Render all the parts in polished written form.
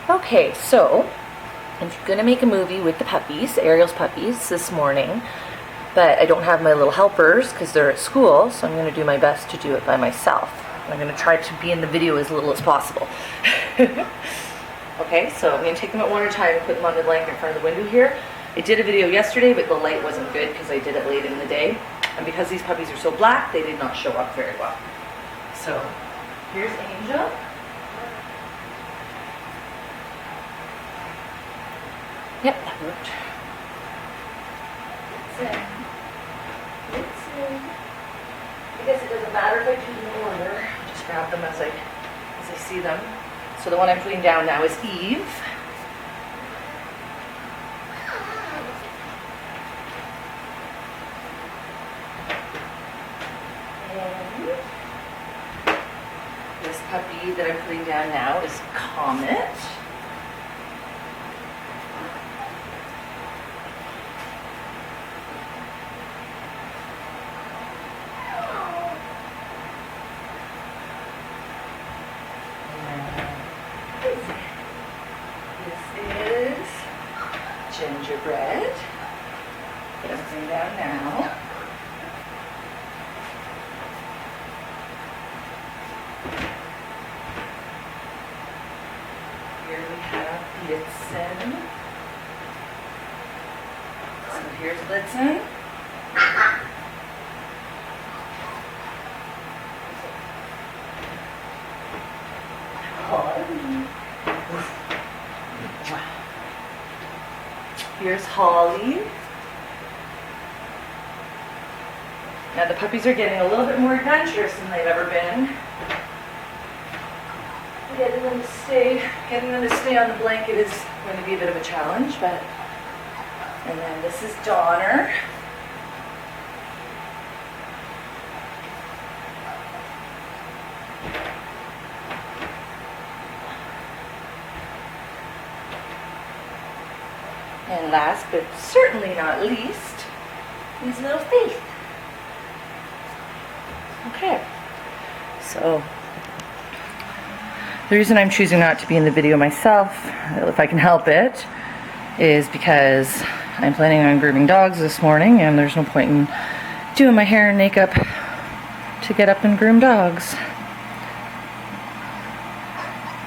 Okay, so I'm gonna make a movie with the puppies, Ariel's puppies, this morning, but I don't have my little helpers because they're at school, so I'm gonna do my best to do it by myself. I'm gonna try to be in the video as little as possible. Okay, so I'm gonna take them at one at a time and put them on the blanket in front of the window here. I did a video yesterday, but the light wasn't good because I did it late in the day. And because these puppies are so black, they did not show up very well. So, here's Angel. Yep, that worked. Blitzen. I guess it doesn't matter if I do them in order. I'll just grab them as I see them. So the one I'm putting down now is Eve. And this puppy that I'm putting down now is Comet. Gingerbread. Put everything down now. Here we have Blitzen. So here's Blitzen. Here's Holly. Now the puppies are getting a little bit more adventurous than they've ever been. Getting them to stay on the blanket is going to be a bit of a challenge, but. And then this is Donner. And last but certainly not least, is little Faith. Okay, so the reason I'm choosing not to be in the video myself, if I can help it, is because I'm planning on grooming dogs this morning and there's no point in doing my hair and makeup to get up and groom dogs.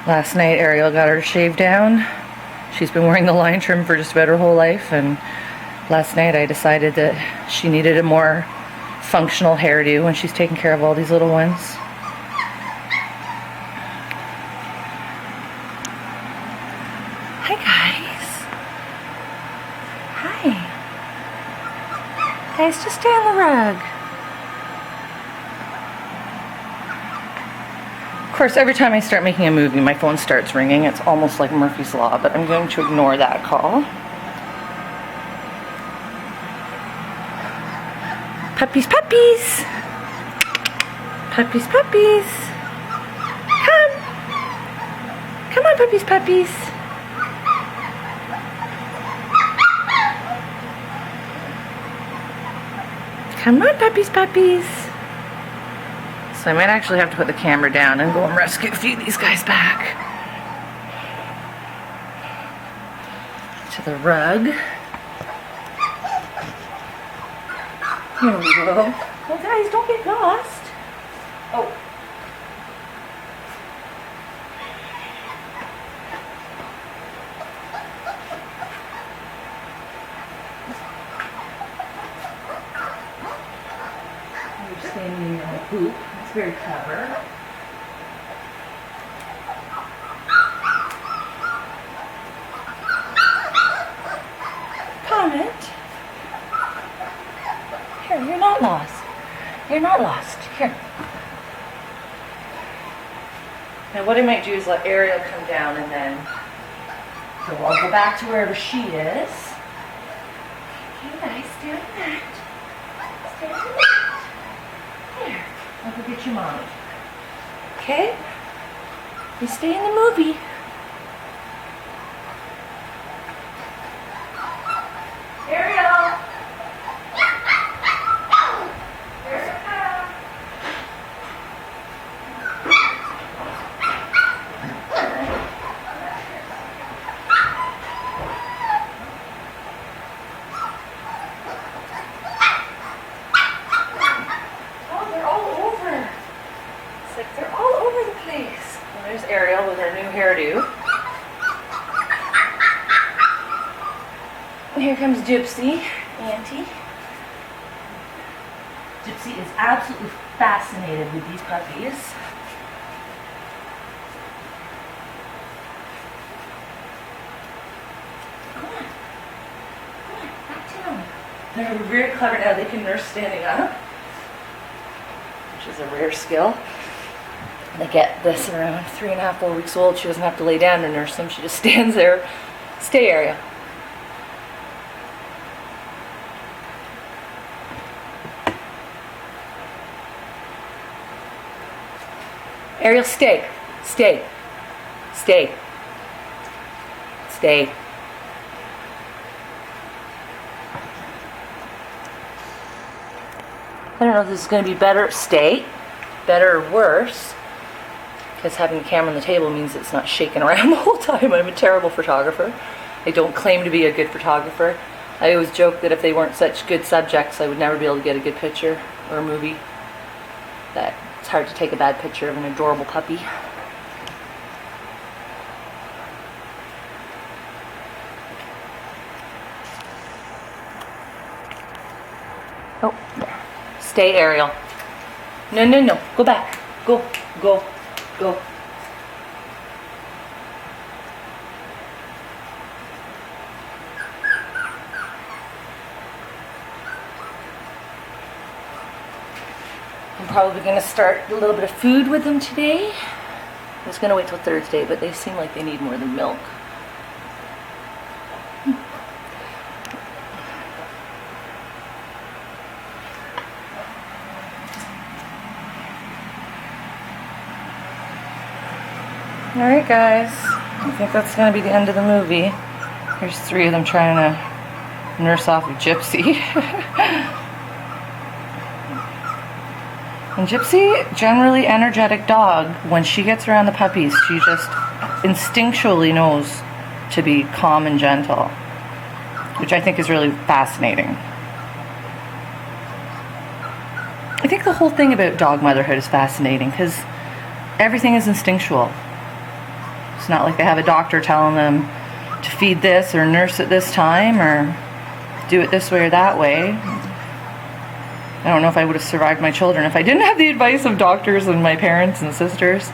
Last night Ariel got her shaved down. She's been wearing the line trim for just about her whole life, and last night I decided that she needed a more functional hairdo when she's taking care of all these little ones. Hi guys. Hi. Guys, just stay on the rug. Of course, every time I start making a movie, my phone starts ringing. It's almost like Murphy's Law, but I'm going to ignore that call. Puppies, puppies! Puppies, puppies! Come! Come on, puppies, puppies! Come on, puppies, puppies! So I might actually have to put the camera down and go and rescue a few of these guys back. To the rug. Here we go. Well guys, don't get lost. Oh. You're standing on a poop. It's very clever. Comet. Here, you're not lost. You're not lost. Here. Now what I might do is let Ariel come down and then so I'll go back to wherever she is. Okay guys, stay on the mat. Stay on the mat. There. I'll go get your mommy. Okay? You stay in the movie. Ariel! hairdo. And here comes Gypsy, Auntie. Gypsy is absolutely fascinated with these puppies. Come on, back to them. They're very clever now. They can nurse standing up, which is a rare skill. They get this around 3.5, 4 weeks old. She doesn't have to lay down to nurse them. She just stands there. Stay, Ariel. Ariel, stay. Stay. Stay. Stay. I don't know if this is going to be better. Stay. Better or worse. Because having the camera on the table means it's not shaking around the whole time. I'm a terrible photographer. I don't claim to be a good photographer. I always joke that if they weren't such good subjects, I would never be able to get a good picture or a movie. That it's hard to take a bad picture of an adorable puppy. Oh, there. Stay, Ariel. No, no, no. Go back. Go, go, go. I'm probably going to start a little bit of food with them today. I was going to wait till Thursday, but they seem like they need more than milk. Alright guys, I think that's going to be the end of the movie. There's 3 of them trying to nurse off of Gypsy. And Gypsy, generally energetic dog, when she gets around the puppies, she just instinctually knows to be calm and gentle, which I think is really fascinating. I think the whole thing about dog motherhood is fascinating because everything is instinctual. It's not like they have a doctor telling them to feed this or nurse at this time or do it this way or that way. I don't know if I would have survived my children if I didn't have the advice of doctors and my parents and sisters.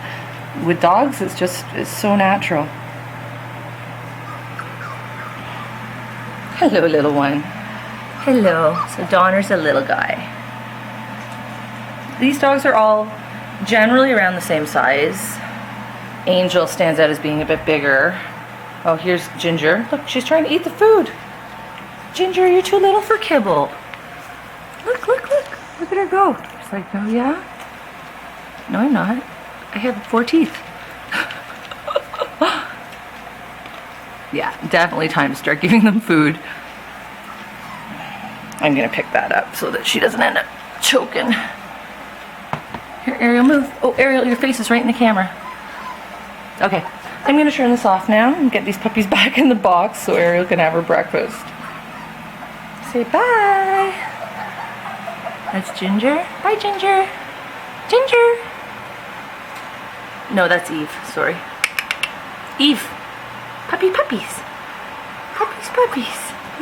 With dogs, it's so natural. Hello, little one. Hello. So Donner's a little guy. These dogs are all generally around the same size. Angel stands out as being a bit bigger. Oh, here's Ginger. Look, she's trying to eat the food. Ginger, you're too little for kibble. Look, look, look. Look at her go. She's like, oh yeah? No, I'm not. I have 4 teeth. Yeah, definitely time to start giving them food. I'm going to pick that up so that she doesn't end up choking. Here, Ariel, move. Oh, Ariel, your face is right in the camera. Okay, I'm going to turn this off now and get these puppies back in the box so Ariel can have her breakfast. Say bye. That's Ginger. Bye, Ginger. Ginger. No, that's Eve. Sorry. Eve. Puppies. Puppies, puppies.